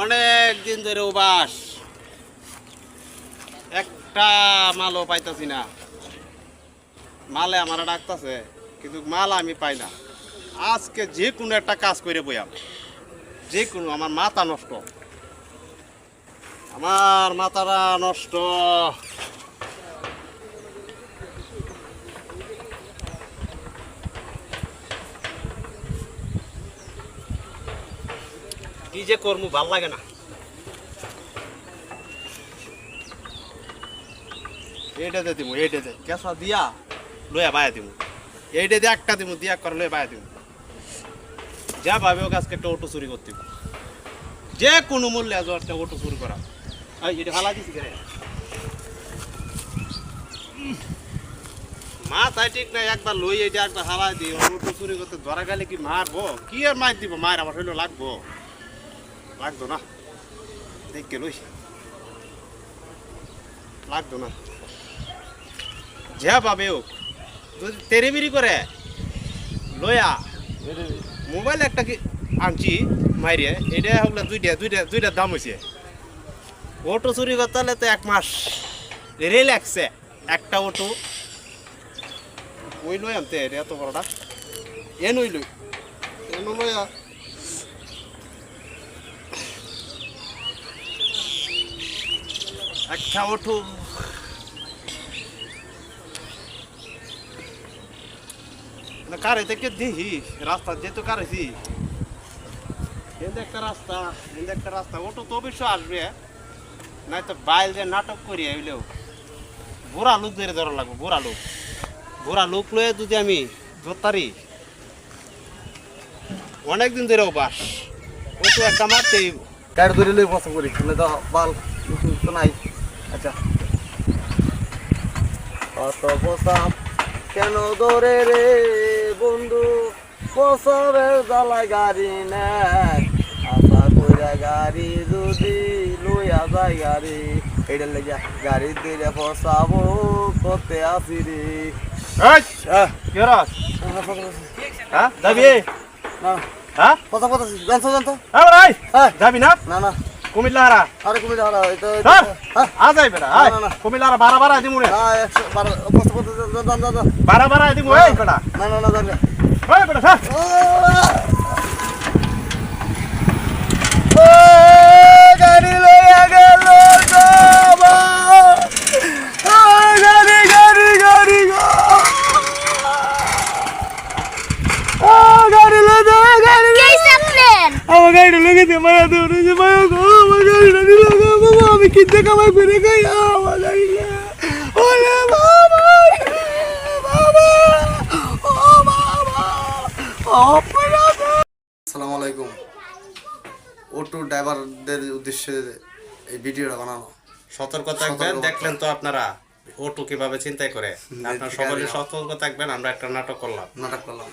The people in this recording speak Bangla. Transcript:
অনেক দিন ধরে উবাস, একটা মালও পাইতাছি না। মালে আমার ডাকতেছে কিন্তু মাল আমি পাই না। আজকে যে কোনো একটা কাজ করে বইয়াম, যে কোনো। আমার মাথা নষ্ট, আমার মাথাটা নষ্ট। কি যে করবো ভাল লাগে না। এইটা দিয়ে দিব, এইটা দিয়ে কেঁচা দিয়া লইয়া বায়া দিব, এইটা দিয়ে একটা দিব, দিয়া করে লইয়া বায়া দিব। যা ভাবে ওকে আজকে একটা অটো চুরি করতে, যে কোনো মূল্যে আজ একটা অটো চুরি করা। এটা হালা দিছি কেন মাথায় ঠিক নাই। একবার লই এটা একবার হালা দিই, অটো চুরি করতে ধরা গেলে কি মারবো? কি আর মার দিব? মায়ের আমার হইলো লাগবো, লাগতো না। দেখে লই, লাগতো না। যা পাবে ও তেরে বিরি করে লয়া। মোবাইল একটা কি আনছি মাইরে, এটা হলো দুইটা দাম হয়েছে। অটো চুরি করতে হলে তো 1 মাস রে লাগছে একটা অটো। ওই লই আনতে এত বড়টা এন ওই লই এন লয়া। একটা অটো না কারে থেকে দেখি রাস্তা যেহেতু কারেছি একটা রাস্তা, একটা রাস্তা। অটো তো অবশ্য আসবে, নাই তো বাইল যে নাটক করি হইলেও বুড়া লোক ধরে ধরা লাগবো। বুড়া লোক লয়ে যদি আমি ধরতারি, অনেকদিন ধরে বাস অটো একটা মারতেই গাড়ি ধরে লই পছন্দ করি তো বাল তো নাই। আচ্ছা কত বসাম কেন ধরে রে বন্ধু, বসাবের জ্বালায় গাড়ি নেয়। আশা কইরা গাড়ি যদি লইয়া যায় গাড়ি, এইটা লেগে গাড়ি দিয়ে ফসাবো করতে আসি রে। যাবি? না হ্যাঁ কথা কথা জানতো যাবি না? না না কুমিল্লা হারা আরে কুমিল্লা হারা আজ যাইবে না। কুমিল্লা হারা বারা দিমু রে, বারা দিমু। এই কটা না না না না ওই কটা স্যার গাড়ি লইয়া গেল গাড়ি গাড়ি গাড়ি গাড়ি লইয়া গাড়ি আমার গাড়িটা লেগেছে মায়া দৌড়েছে মায়া গো। আমার গাড়িটা দিল গো বাবা, আমি কিনতে কামাই করে খাই আমার গাড়িটা। ওরে বাবা বাবা ও বাবা আসসালামু আলাইকুম। অটো ড্রাইভারদের উদ্দেশ্যে এই ভিডিওটা বানানো। সতর্ক থাকবেন। দেখলেন তো আপনারা অটো কিভাবে চিন্তাই করে। আপনারা সকলে সতর্ক থাকবেন। আমরা একটা নাটক করলাম ইনশাআল্লাহ।